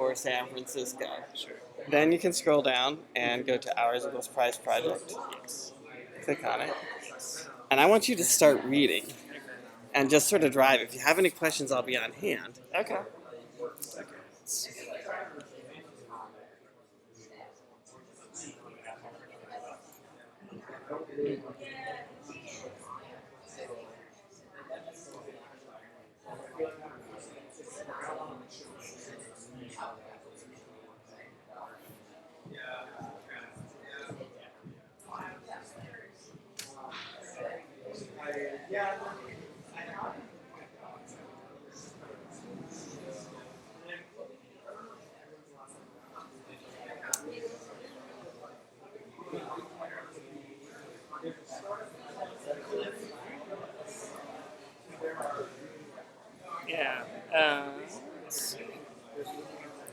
for San Francisco. Sure. Then you can scroll down and go to Hours Equals Price Project. Yes. Click on it. Yes. And I want you to start reading Okay. and just sort of drive. If you have any questions, I'll be on hand. Okay. Yeah. Let's see.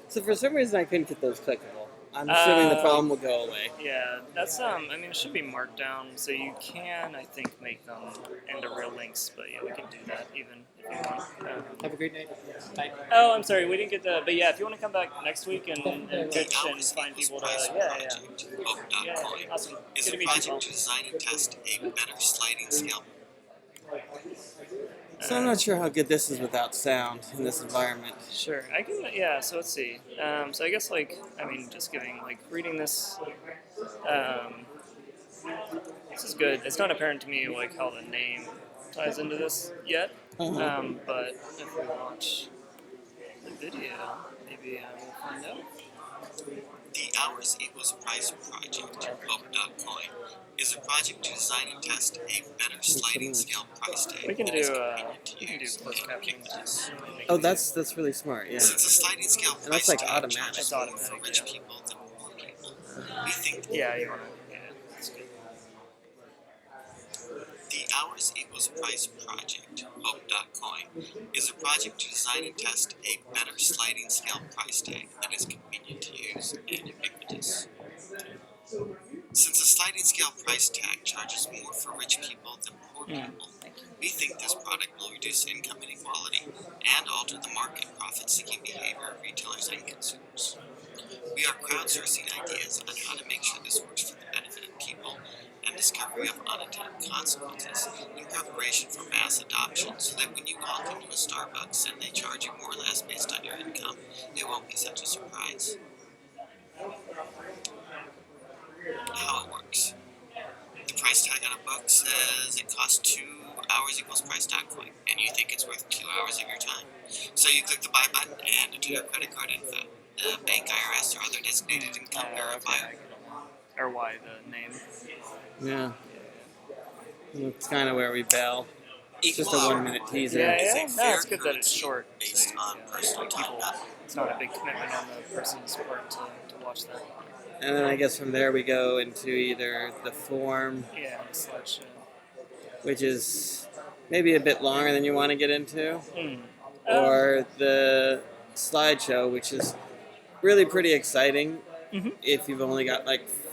So for some reason, I couldn't get those clickable. I'm assuming the problem will go away. Yeah, that's I mean, it should be marked down, so you can, I think, make them into real links. But yeah, we can do that even if you want. Have a great night. Bye. Oh, I'm sorry, we didn't get the. But yeah, if you want to come back next week and pitch and find people to, yeah, awesome. Is Good a to meet you, project Paul. to design and test a better sliding scale. So I'm not sure how good this is without sound in this environment. Sure, I can. Yeah, so let's see. So I guess just giving reading this. This is good. It's not apparent to me how the name ties into this yet. But if we watch the video, maybe I will find out. The Hours Equals Price Project, Hope.coin, is a project to design and test a better sliding scale price tag. We can that do is convenient to closed use captioning and too. Oh, that's really smart. Yeah. Since a sliding scale And that's price like tag automatic. charges It's more automatic, for rich yeah. people than poor people, we think Yeah, you wanna. Yeah, that's good. the Hours Equals Price Project, Hope.coin, is a project to design and test a better sliding scale price tag that is convenient to use and ubiquitous. Since a sliding scale price tag charges more for rich people than poor people, we think this product will reduce income inequality and alter the market profit-seeking behavior of retailers and consumers. We are crowdsourcing ideas on how to make sure this works for the benefit of people and discovery of unintended consequences in preparation for mass adoption, so that when you walk into a Starbucks and they charge you more or less based on your income, it won't be such a surprise. How it works. The price tag on a book says it costs 2 hours equals price.coin, and you think it's worth 2 hours of your time. So you click the buy button and enter your credit card info. The bank, IRS, or other designated income verifier. Or why the name? Yeah. That's kind of where we bail. It's just a Equal 1-minute teaser. Yeah, is yeah. a No, fair it's good that it's currency short. based on personal time. It's not a big commitment on the person's part to watch that. And then I guess from there we go into either the form, Yeah, the slideshow. which is maybe a bit longer than you want to get into, Mm. or the slideshow, which is really pretty exciting. Mhm. If you've only got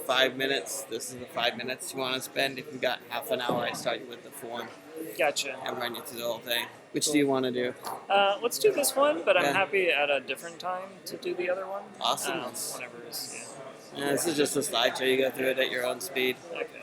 5 minutes, this is the 5 minutes you want to spend. If you've got half an hour, I start you with the form Gotcha. and run you through the whole thing. Which do you want to do? Let's do this one, but Yeah. I'm happy at a different time to do the other one. Awesome. Whenever is, Yeah, this is just a slideshow. You go through it at your own speed. yeah. Okay.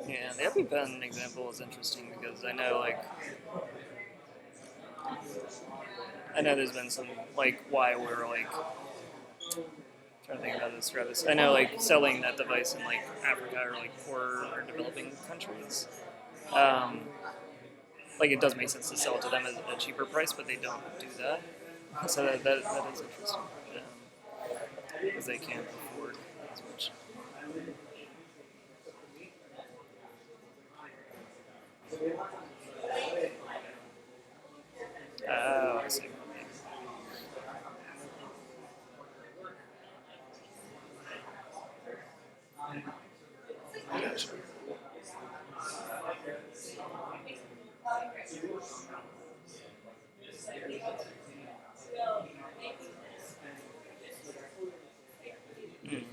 Yeah, the EpiPen example is interesting because I know there's been some why we're trying to think about this throughout this. I know selling that device in Africa or poorer or developing countries. It does make sense to sell it to them at a cheaper price, but they don't do that. So that is interesting because they can't afford as much. see. Gotcha. Mm.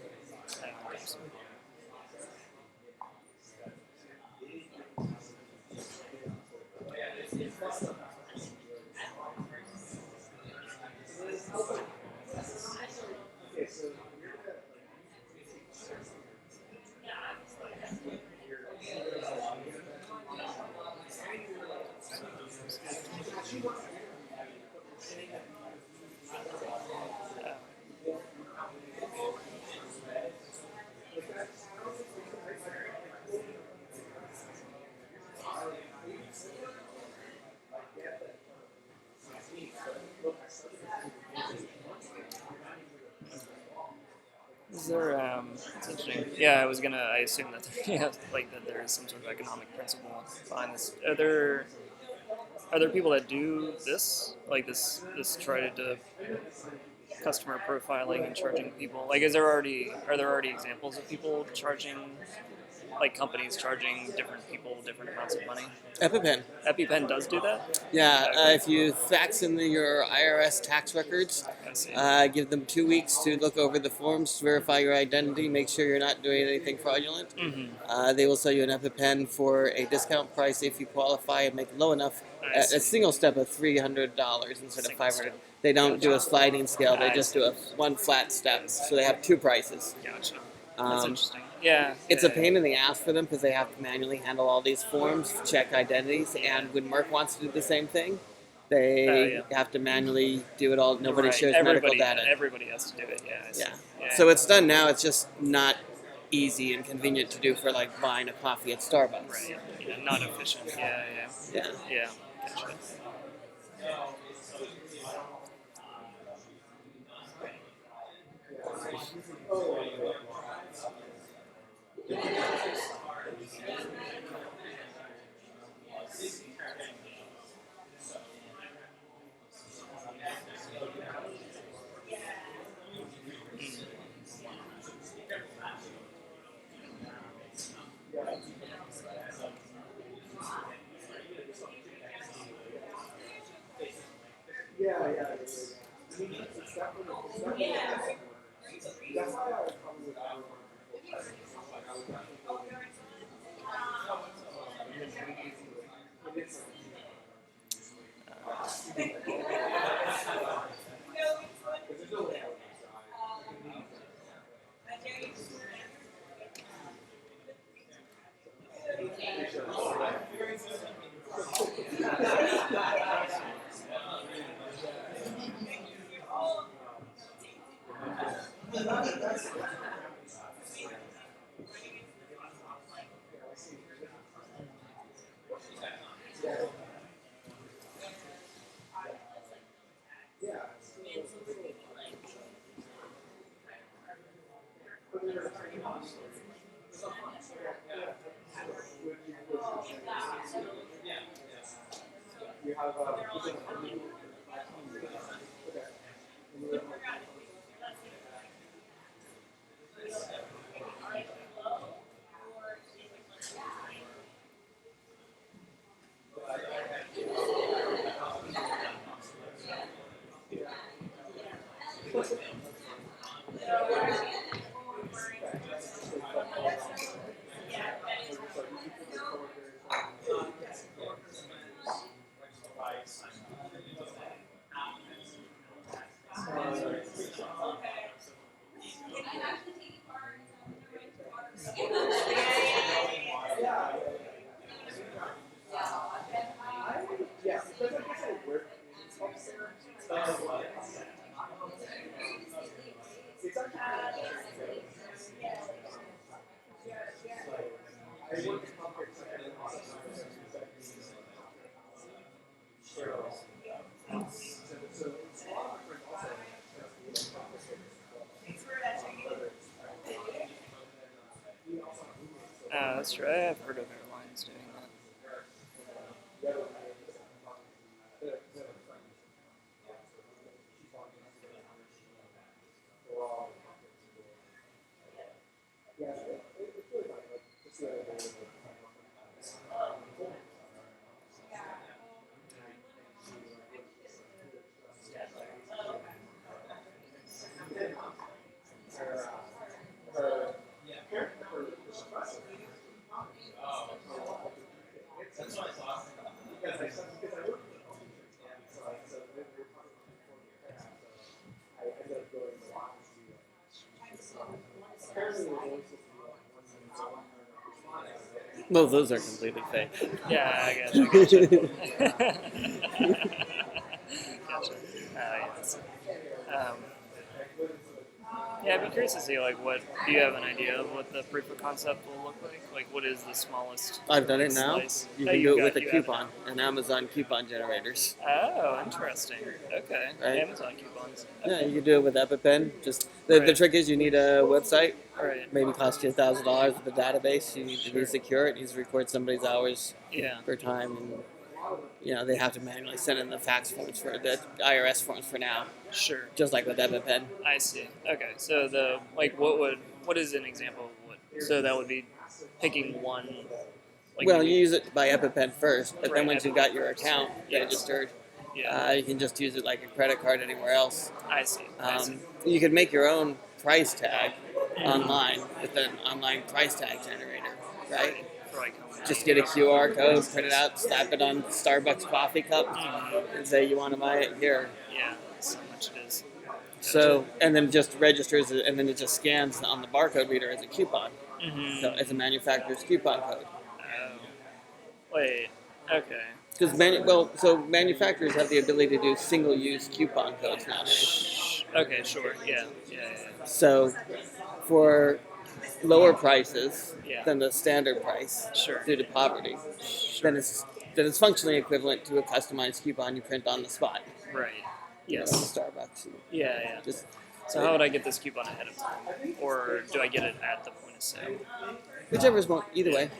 Is there, it's interesting. Yeah, I assume that yeah, like that there is some sort of economic principle behind this. Are there people that do this, like this try to do customer profiling and charging people? Like, are there already examples of people charging, like companies charging different people different amounts of money? EpiPen. EpiPen does do that? Yeah, Okay. if you fax in your IRS tax records, I see. give them 2 weeks to look over the forms, verify your identity, make sure you're not doing anything fraudulent. Mm-hmm. They will sell you an EpiPen for a discount price if you qualify and make it low enough. I A see. single step of $300 instead of Single $500. step. They don't do a Gotcha. sliding scale. They I just see. do a one flat step. So they have 2 prices. Gotcha. That's Um, interesting. Yeah. It's yeah, a pain in the ass for them because they have to manually handle all these forms, check identities, Yeah. and when Merck wants to do the same thing, Oh, they yeah. have to manually do it all. Nobody Right. shares medical data. Everybody has to do it. Yeah. I see. Yeah. Yeah. So it's done now. It's just not easy and convenient to do for like buying a coffee at Starbucks. Right. Yeah. Not efficient. Yeah. Yeah. Yeah. Gotcha. That's right. I've heard of airlines doing that. No, those are completely fake. Yeah, I gotcha. Gotcha. Yes. Um, yeah, I'd be curious to see, like, what do you have an idea of what the proof of concept will look like? Like, what is the smallest I've done it like, now. slice? You Oh, can do it with a you have it coupon, an Amazon coupon generators. now. Oh, interesting. Okay. Right? Amazon coupons. Yeah, Okay. you can do it with EpiPen. Just the Right. trick is you need a website. Right. Maybe cost you $1,000 with the database. You need to be Sure. secure. It needs to record somebody's hours Yeah. per time, and they have to manually send in the fax forms for the IRS forms for now, Sure. just like with EpiPen. I see. Okay. So what is an example of what? So that would be picking one. Like Well, maybe- you use it by EpiPen first, but then Right, once you've got EpiPen your first. account Yes. registered, Yeah. you can just use it like a credit card anywhere else. I see. I see. You could make your own price tag Mhm. online with an online price tag generator, right? For like how much? Just get a QR code, print it out, slap it on Starbucks coffee cup, Mhm. and say you want to buy it here. Yeah. So much it is. So, and then just registers it, and then it just scans on the barcode reader as a coupon. Mm-hmm. So it's a manufacturer's coupon code. Oh. Wait. Okay. Because manufacturers have the ability to do single-use coupon codes nowadays. Okay. Sure. Yeah. Yeah. So, for lower prices Yeah. than the standard price Sure. due to poverty, then it's functionally equivalent to a customized coupon you print on the spot. Right. You know, Yes. at Starbucks. Yeah. Yeah. Just So how would I get this coupon ahead of time, or do I get it at the point of sale? whichever's more. Either way,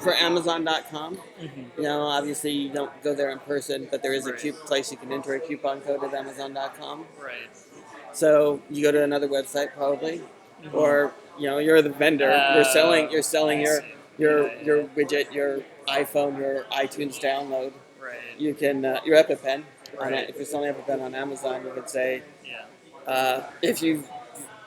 for Amazon.com, Mm-hmm. obviously you don't go there in person, but there is a Right. place you can enter a coupon code at Amazon.com. Right. So you go to another website probably, Mhm. or you're the vendor. You're selling I your see. your Yeah, your widget, your iPhone, your iTunes download. Right. You can your EpiPen. Right. If you're selling EpiPen on Amazon, you could say Yeah. if you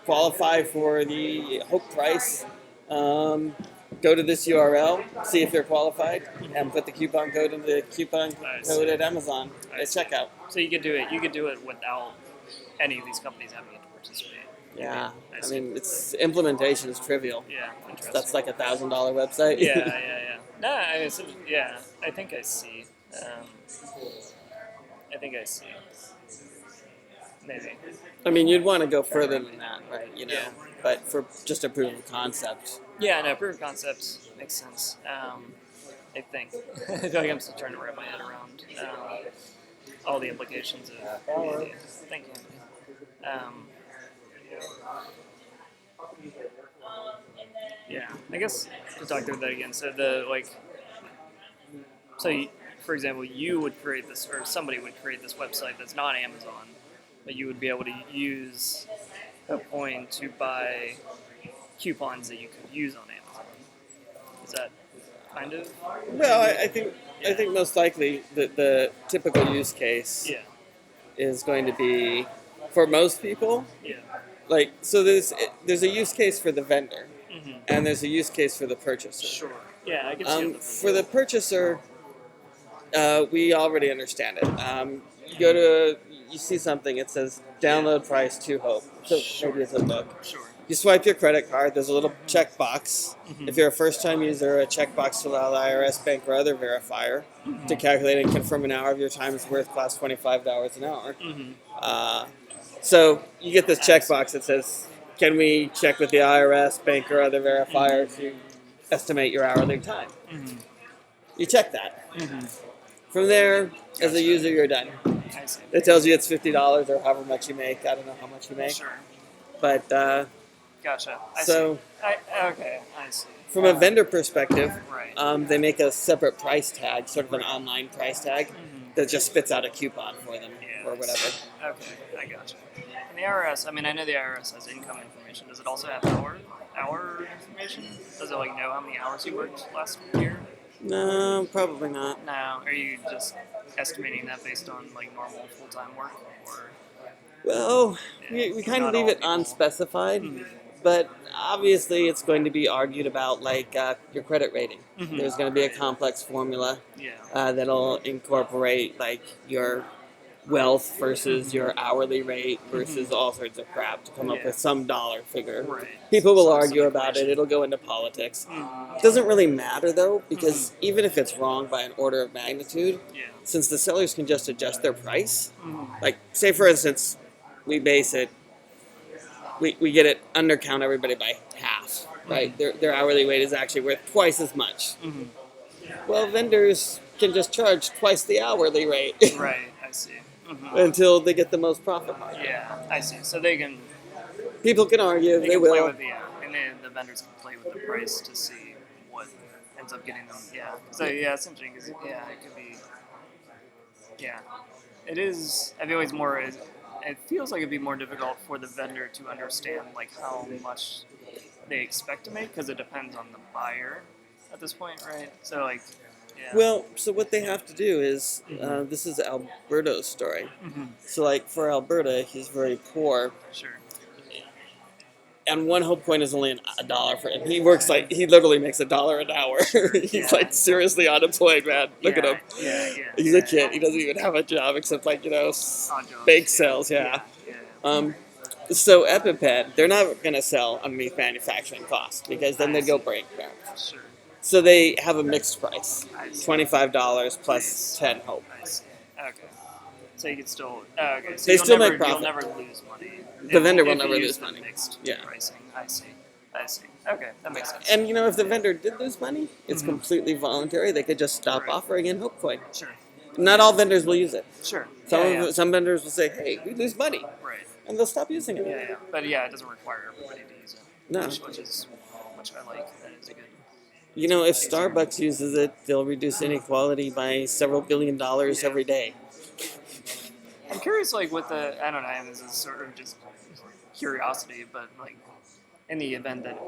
qualify for the Hope price, go to this URL, see if you're qualified, and put the coupon code into the coupon I code see. at Amazon I at see. checkout. So you could do it. You could do it without any of these companies having to participate. Yeah, I I see. mean its implementation is trivial. Yeah. Interesting. That's like $1,000 website. Yeah. No, I mean, yeah. I think I see. I think I see. Maybe. I mean, you'd want to go further than that, right? Yeah. But for just a proof of concept. Yeah, no, proof of concept makes sense. I think. I feel like I'm still trying to wrap my head around all the implications of the idea. Thank you. Yeah, I guess to talk through that again. So for example, you would create this, or somebody would create this website that's not Amazon, but you would be able to use a point to buy coupons that you could use on Amazon. Is that kind of? Well, I think most likely the typical use case Yeah. is going to be for most people. Yeah. Like, so there's a use case for the vendor, Mm-hmm. and there's a use case for the purchaser. Sure. Yeah, I can see it. For the purchaser, we already understand it. You see something, it says download price to Hope. So maybe it's a book. Sure. You swipe your credit card, there's a little checkbox. Mhm. If you're a first time user, a checkbox to allow the IRS, bank, or other verifier to calculate and confirm an hour of your time is worth cost $25 an hour. Mm-hmm. So you get this checkbox that says, can we check with the IRS, bank, or other verifier to estimate your hourly time? Mm-hmm. You check that. Mm-hmm. From there, as a user, you're done. I see. It tells you it's $50 or however much you make. I don't know how much you make. Sure. But Gotcha. I so see. Okay, I see. from a vendor perspective, Right. they make a separate price tag, sort of an online price tag, Mhm. that just spits out a coupon for them Yeah, or whatever. Okay, I gotcha. And the IRS, I mean, I know the IRS has income information. Does it also have hour information? Does it know how many hours you worked last year? No, probably not. No. Are you just estimating that based on normal full-time work, or? Well, Yeah, we kind of not leave all it people. unspecified, Mhm. but obviously it's going to be argued about your credit rating. Mhm. There's going to be a complex formula Yeah. that'll incorporate your wealth versus your hourly rate versus Mhm. all sorts of crap to come up Yeah. with some dollar figure. Right. People will Some argue about it. equation. It'll go into politics. Mhm. It doesn't really matter though, because even if it's wrong by an order of magnitude, Yeah. since the sellers can just adjust their price, Mhm. like say for instance, we base it, we get it undercount everybody by half, right? Their hourly rate is actually worth twice as much. Mhm. Well, vendors can just charge twice the hourly rate Right. I see. Mhm. until they get the most profit margin. Yeah, I see. So they can People can argue, they play will. with and then the vendors can play with the price to see what ends up getting them. Yeah. So yeah, it's interesting. 'Cause, yeah, it could be. Yeah, it is. I feel it's more. It feels like it'd be more difficult for the vendor to understand like how much they expect to make because it depends on the buyer at this point, right? So like, yeah. Well, so what they have to do is, Mhm. this is Alberto's story. Mhm. So, like, for Alberta, he's very poor, Sure. and one Hope coin is only a dollar for him. He works like, he literally makes $1 an hour. Sure. He's Yeah. like seriously unemployed, man. Look at him. Yeah. He's a kid. He doesn't even have a job except, like, Odd jobs, bake sales, yeah. Yeah. So EpiPen, they're not going to sell underneath manufacturing cost because then I they'd go see. bankrupt. Sure. So they have a mixed price, I see. $25 plus Nice. 10 Hope. I see. Okay. So you could still. Okay. So They you'll still never, make profit. You'll never lose money. The vendor will if you never use lose the money. Mixed Yeah. pricing. I see. Okay, that makes sense. And if the vendor did lose money, it's Mhm. completely voluntary. They could just stop Right. offering in Hope coin. Sure. Not all vendors will use it. Sure. Some vendors will say, "Hey, we lose money," Right. and they'll stop using it. Yeah. But yeah, it doesn't require everybody to use it. No. Which I like. That is a good. If Starbucks uses it, they'll reduce inequality by several $billion every day. I'm curious, like with the I don't know. This is sort of just curiosity, but like in the event that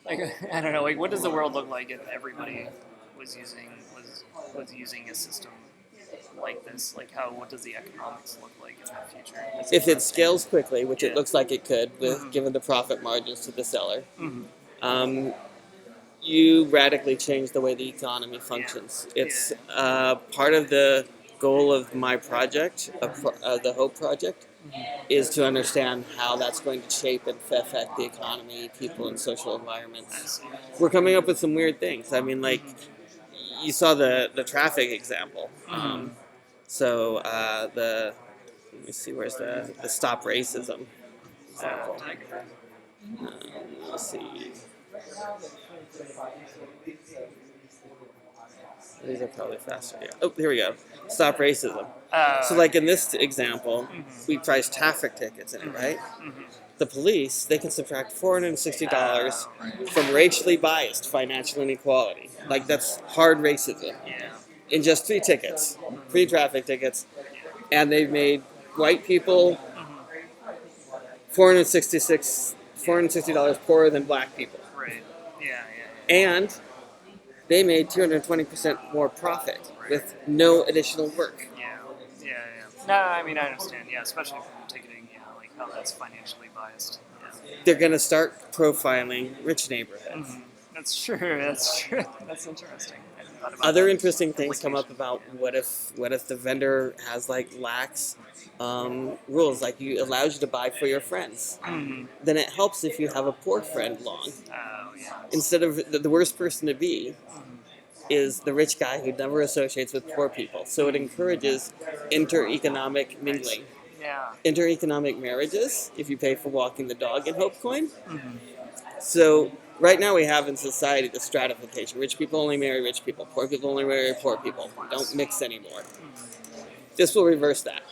like I don't know, like what does the world look like if everybody was using a system like this? Like what does the economics look like in the future? If it scales quickly, which it Yeah. looks like it could, with Mhm. given the profit margins to the seller, Mhm. you radically change the way the economy functions. It's part of the goal of my project, the Hope Project, is to understand how that's going to shape and affect the economy, people, and social I environments. see. We're coming up with some weird things. I mean, like, you saw the traffic example. Mhm. Let me see, where's the stop racism example? Let's see. These are probably faster. Yeah. Oh, here we go. Stop racism. So, like in this example, we price traffic tickets in it, right? The police, they can subtract $460 from racially biased financial inequality. Like, that's hard racism. Yeah. In just 3 tickets, 3 traffic tickets, and they've made white people $460 poorer than black people. Right. Yeah. And they made 220% more profit with no additional work. Yeah. No, I mean I understand. Yeah, especially from ticketing. Yeah, like how that's financially biased. Yeah. They're going to start profiling rich neighborhoods. That's true. That's interesting. I hadn't thought about Other that interesting things come up implication. about what if the vendor has like lax rules, like allows you to buy for your friends. Then it helps if you have a poor friend long. Oh yeah. Instead of the worst person to be is the rich guy who never associates with poor people. So it encourages inter-economic mingling. Yeah. Inter-economic marriages, if you pay for walking the dog in Hope Coin. So right now we have in society the stratification. Rich people only marry rich people. Poor people only marry poor people. Don't mix anymore. This will reverse that.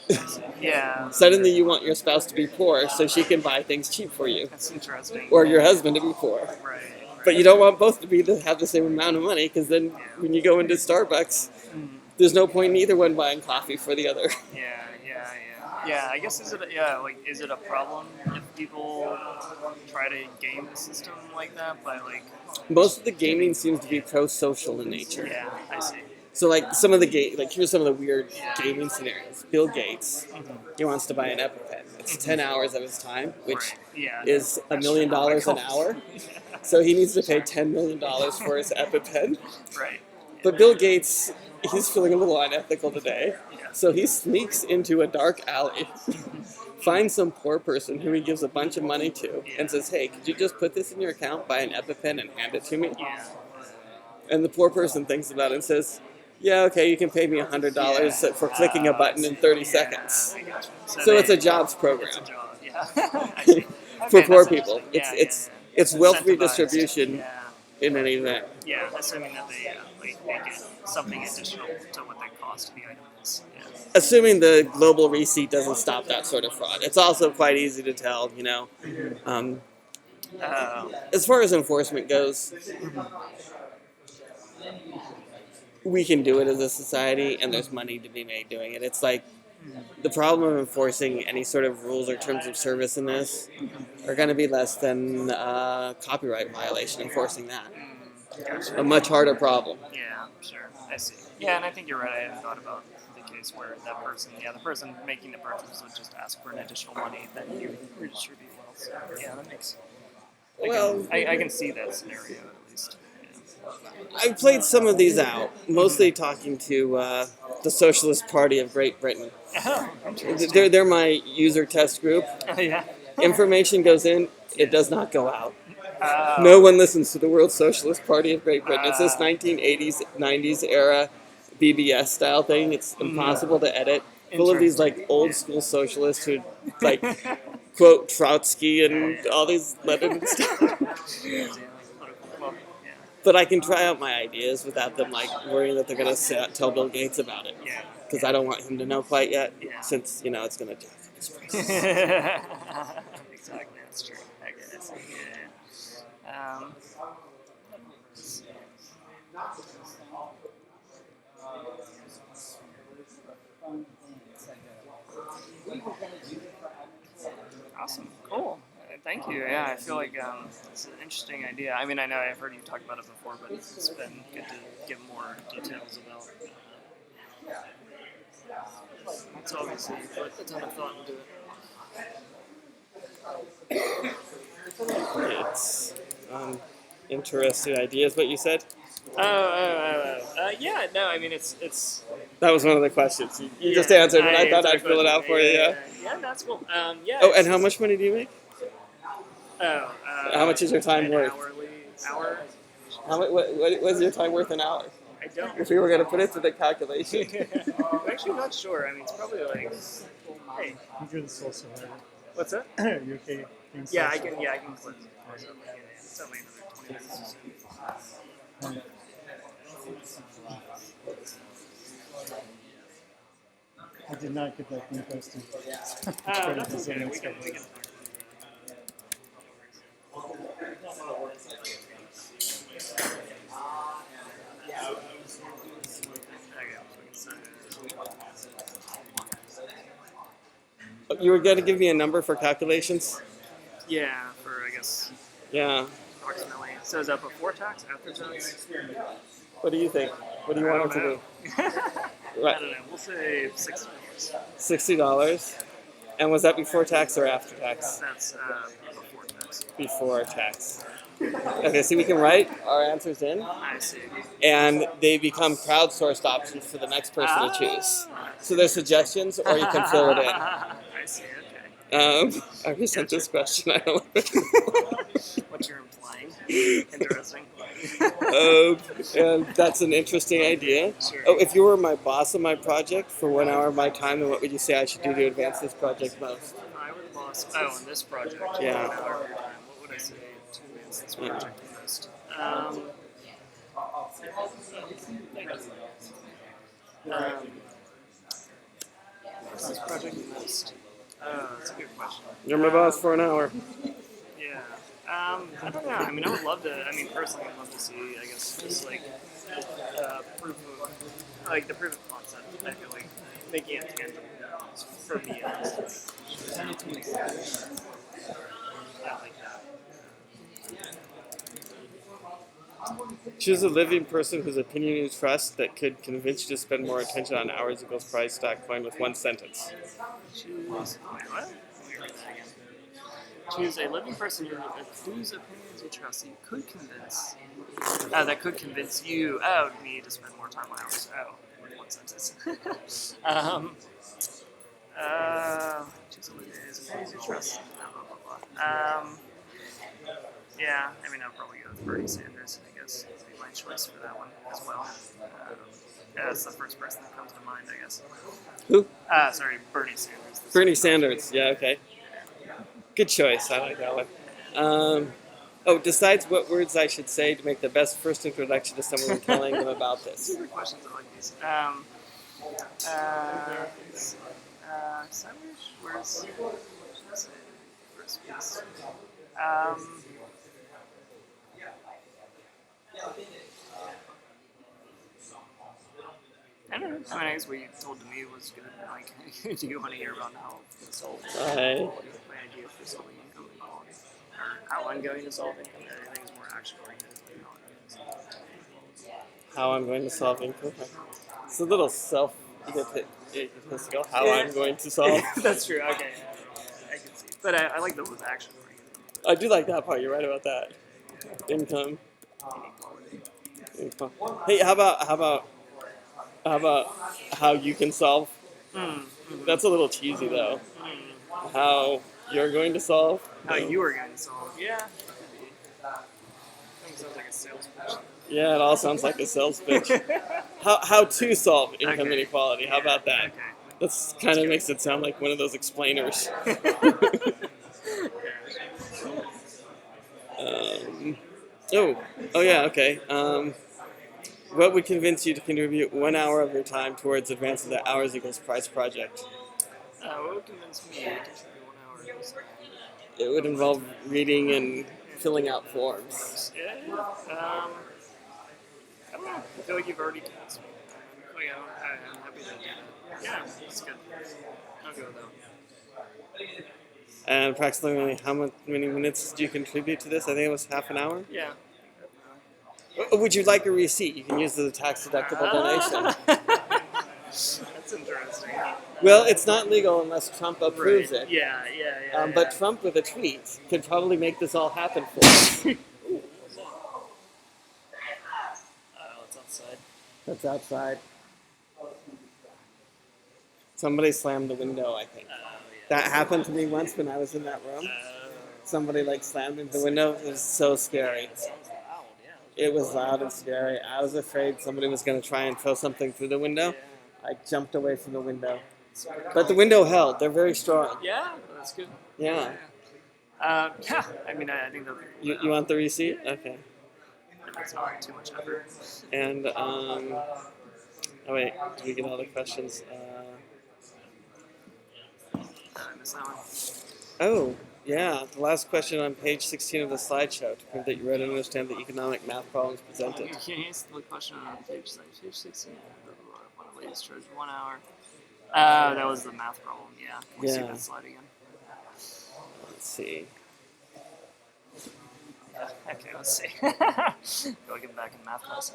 Yeah. Suddenly you want your spouse to be poor so she can buy things cheap for you. That's interesting. Or your husband to be poor. Right. But you don't want both to have the same amount of money, because then when you go into Starbucks, there's no point in either one buying coffee for the other. Yeah, I guess is it a problem if people try to game the system like that by like? Most of the gaming seems to be pro-social in nature. Yeah, I see. So like some of the here's some of the weird gaming scenarios. Bill Gates, he wants to buy an EpiPen. It's 10 hours of his time, which is $1 million an hour. So he needs to pay $10 million for his EpiPen. Right. But Bill Gates, he's feeling a little unethical today. Yeah. So he sneaks into a dark alley, finds some poor person who he gives a bunch of money to, and says, "Hey, could you just put this in your account, buy an EpiPen, and hand it to me?" Yeah. And the poor person thinks about it and says, "Yeah, okay, you can pay me $100 for clicking a button in 30 seconds." I gotcha. So it's a jobs program It's a job. Yeah. I see. for Okay, poor that's people. interesting. It's wealth Incentivized. redistribution Yeah. in an event. Yeah, assuming that they like make it something additional to what the cost of the item is. Yeah. Assuming the global receipt doesn't stop that sort of fraud. It's also quite easy to tell, you know. As far as enforcement goes, we can do it as a society, and there's money to be made doing it. It's like the problem of enforcing any sort of rules or terms of service in this are going to be less than copyright violation enforcing that. A much harder problem. Yeah, sure. I see. Yeah, and I think you're right. I hadn't thought about the case where that person, the person making the purchase would just ask for an additional money, then you redistribute wealth. So, yeah, that makes. I can see that scenario at least. Yeah. I've played some of these out, mostly talking to the Socialist Party of Great Britain. Oh, interesting. They're my user test group. Oh, yeah. Information goes in, it does not go out. Oh. No one listens to the World Socialist Party of Great Britain. It's this 1980s, 90s era BBS style thing. It's impossible to edit. Full of these like old school socialists who like quote Trotsky and all these Lenin and stuff. But I can try out my ideas without them like worrying that they're gonna tell Bill Gates about it. Because I don't want him to know quite yet, since you know it's gonna jack up his prices. Exactly, that's true. I guess. Yeah. Awesome. Cool. Thank you. Yeah, I feel like it's an interesting idea. I mean, I know I've heard you talk about it before, but it's been good to get more details about. It's obviously put a ton of thought into it. It's interesting ideas. What you said? Yeah. No, I mean it's. That was one of the questions. You just answered it. I thought I'd fill it out for you. Yeah. Yeah, that's cool. Yeah. Oh, and how much money do you make? How much is your time worth? Hour. How much? What is your time worth an hour? I don't. If we were going to put it to the calculation. I'm actually not sure. I mean, it's probably like. Hey. You're the sole survivor. What's that? You okay? Yeah, I can. Yeah, I can click. It's only another 20 minutes. I did not get that from question. That's okay. We can. You were going to give me a number for calculations? Yeah, for I guess Yeah. approximately. So is that before tax, after tax? What do you think? What do you want them to do? I don't know. We'll say $60. $60. And was that before tax or after tax? That's before tax. Before tax. Okay, so we can write our answers in, I see. and they become crowdsourced options for the next person to choose. So there's suggestions, or you can fill it in. I see. Okay. I resent this question. I don't know. What you're implying? Interesting. And that's an interesting idea. Sure. Oh, if you were my boss on my project for 1 hour of my time, then what would you say I should do to advance this project most? If I were the boss. Oh, on this project. Yeah. 1 hour of your time. What would I say to advance this project the most? What's this project the most? That's a good question. You're my boss for an hour. Yeah. I don't know. I mean, I would love to. I mean, personally, I'd love to see. I guess just like proof of, like the proof of concept. I feel like making it tangible for me. I like that. Choose a living person whose opinion you trust that could convince you to spend more attention on hours equals price.coin with one sentence. Choose. Wait, what? Let me read that again. Choose a living person whose opinions you trust that you could convince. That could convince you, me, to spend more time on hours. Oh, with one one sentence. Choose only days, pays you trust, blah, blah, blah, blah. Yeah, I mean, I'll probably go with Bernie Sanders, I guess. Would be my choice for that one as well. Yeah, that's the first person that comes to mind, I guess. Who? Sorry, Bernie Sanders. Bernie Sanders. Yeah, okay. Good choice. I like that one. Decides what words I should say to make the best first introduction to someone when telling them about this. These are questions I like these. Sandwich? Where's... First piece. I don't know. I mean, I guess what you told to me was good. Like, do you want to hear about how to solve inequality? My idea for solving income inequality, or how I'm going to solve income inequality? I think it's more action oriented. How I'm going to solve income. It's a little egotistical. How I'm going to solve. That's true. Okay, I can see. But I like those action oriented. I do like that part. You're right about that. Income. Hey, how about how you can solve? That's a little cheesy though. How you're going to solve? How you are going to solve? Yeah. I think it sounds like a sales pitch. Yeah, it all sounds like a sales pitch. How to solve income inequality? How about that? Okay. That's kind of makes it sound like one of those explainers. Oh yeah, okay. What would convince you to contribute 1 hour of your time towards advancing the hours equals price project? What would convince me to contribute 1 hour? It would involve reading and filling out forms. Yeah. I don't know. I feel like you've already convinced me. Oh yeah, I'm happy to do that. Yeah, that's good. I'll go with that. And approximately how many minutes did you contribute to this? I think it was half an hour. Yeah. Would you like a receipt? You can use the tax-deductible donation. That's interesting. Well, it's not legal unless Trump approves Right. it. Yeah. But Trump with a tweet could probably make this all happen for us. It's outside. That's outside. Somebody slammed the window, I think. That happened to me once when I was in that room. Somebody slammed into the window. It was so scary. It sounds loud, yeah. It was loud and scary. I was afraid somebody was going to try and throw something through the window. I jumped away from the window. But the window held. They're very strong. Yeah, that's good. Yeah. I mean, I think that... You want the receipt? Okay. It's not too much effort. And, oh wait, did we get all the questions? I missed that one. Oh, yeah, the last question on page 16 of the slideshow to prove that you read and understand the economic math problems presented. Can you answer the question on page 16? One of the ladies charged 1 hour. That was the math problem, yeah. Can we see that slide again? Let's see. Okay, let's see. Go get back in math class.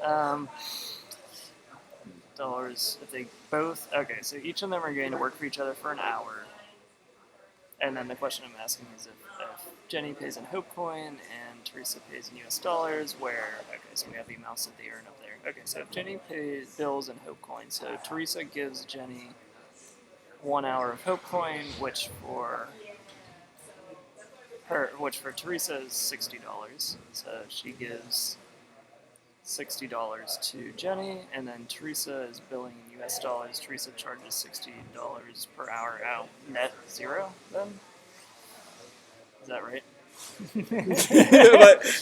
Dollars, if they both... Okay, so each of them are going to work for each other for an hour. And then the question I'm asking is if Jenny pays in Hope Coin and Teresa pays in US dollars, where... Okay, so we have the amounts that they earn up there. Okay, so if Jenny pays bills in Hope Coin, so Teresa gives Jenny 1 hour of Hope Coin, which for Teresa is $60. So she gives $60 to Jenny, and then Teresa is billing in US dollars. Teresa charges $60 per hour out. Net zero, then? Is that right?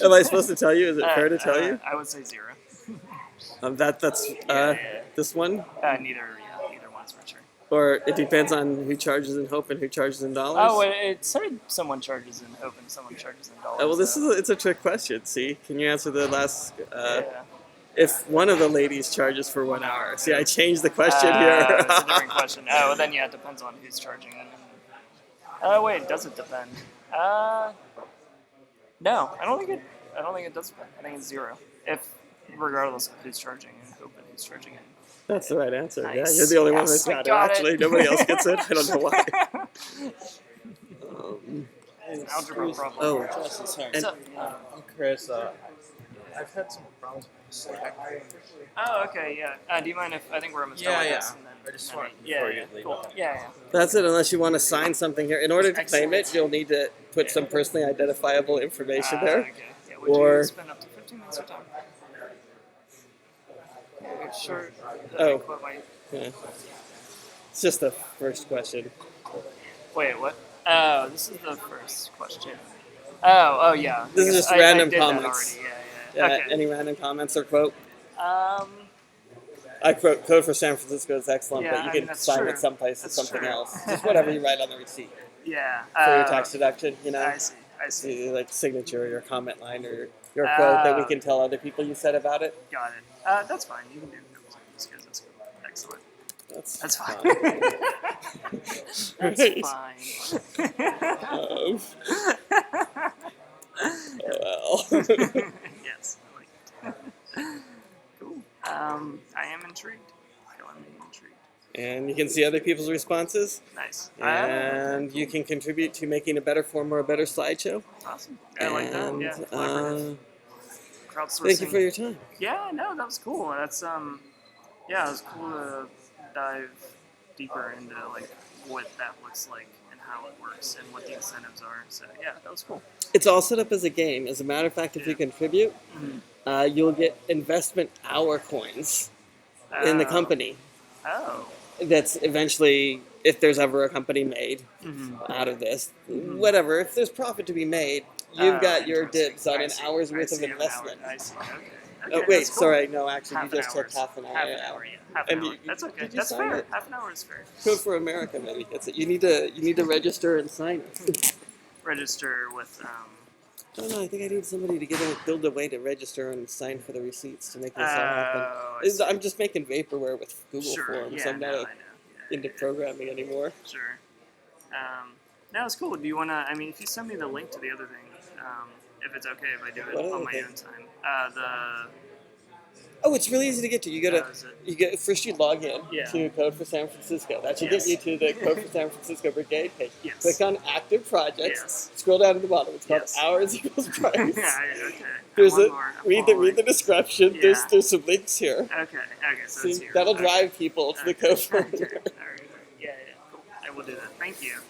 Am I supposed to tell you? Is it fair to tell you? I would say zero. This one? Neither one's for sure. Or it depends on who charges in Hope and who charges in dollars? Oh, it said someone charges in Hope and someone charges in dollars. Well, it's a trick question. See, can you answer the last? If one of the ladies charges for 1 hour. See, I changed the question here. It's a different question. Oh, well, then it depends on who's charging. Oh, wait, does it depend? No, I don't think it does depend. I think it's zero. Regardless of who's charging in Hope and who's charging in. That's the right answer. Nice. Yeah, you're the only one that's got it. Actually, nobody else gets it. I don't know why. Algebra problem. Oh, Sorry. and, I'm Chris. I've had some problems with the Slack. Oh, okay, yeah. Do you mind if I think we're almost done with this? And then, I just then want yeah, before yeah, you leave. cool. Yeah. That's it, unless you want to sign something here. In order to claim it, Excellent. you'll need to put some personally identifiable information there. Okay. Yeah. Would Or- you spend up to 15 minutes of time? Sure. Oh. Quote my- Yeah. It's just the first question. Wait, what? Oh, this is the first question. Oh, yeah. This is just I random did comments. That already. Yeah. Okay. Any random comments or quote? Um. I quote, Code for San Francisco is excellent, Yeah, but I you mean, can that's sign true. it someplace That's as something true. else. Just whatever you write on the receipt Yeah. for your tax deduction, you know? I see. Like signature or your comment line or your quote that we can tell other people you said about it. Got it. That's fine. You can do That's good. That's good. Excellent. That's fine. Right. That's fine. Well. Yes, I like it. Cool. I am intrigued. I'm intrigued. And you can see other people's responses. Nice. And you can contribute to making a better form or a better slideshow. Awesome. I like that. Yeah. And, Collaborative. Crowdsourcing. thank you for your time. Yeah. No, that was cool. That's yeah, it was cool to dive deeper into like what that looks like and how it works and what the incentives are. So yeah, that was cool. It's all set up as a game. As a matter of fact, if you contribute, you'll get investment hour coins in the company. Oh. That's eventually, if there's ever a company made out of this, whatever, if there's profit to be made, you've got your dibs on an hour's worth of investment. I see. Okay. Oh, wait, sorry, no, actually, you just took half an hour. Half an hour, yeah. Half an And hour. you- That's okay. did you That's sign fair. it? Half an hour is fair. Code for America maybe gets it. You need to register and sign it. Register with I don't know. I think I need somebody to build a way to register and sign for the receipts to make this all happen. I see. I'm just making vaporware with Google Sure. Forms. Yeah, I'm no, not I know. Yeah, into yeah. programming anymore. Sure. No, it's cool. Do you want to? I mean, if you send me the link to the other thing, if it's okay if I do it What on other my thing? own time. Oh, it's really easy to get to. Is it? First you log in Yeah. to Code for San Francisco. That should Yes. get you to the Code for San Francisco Brigade page. Yes. Click on Active Projects. Yes. Scroll down to the bottom. It's called Yes. Hours Equals Price. Okay. There's One a more. I'm read following. the description. Yeah. There's some links here. Okay. So See, it's here. that'll Okay. drive people to the Okay. Code for Okay. America. All right. Yeah. Cool. I will do that. Thank you.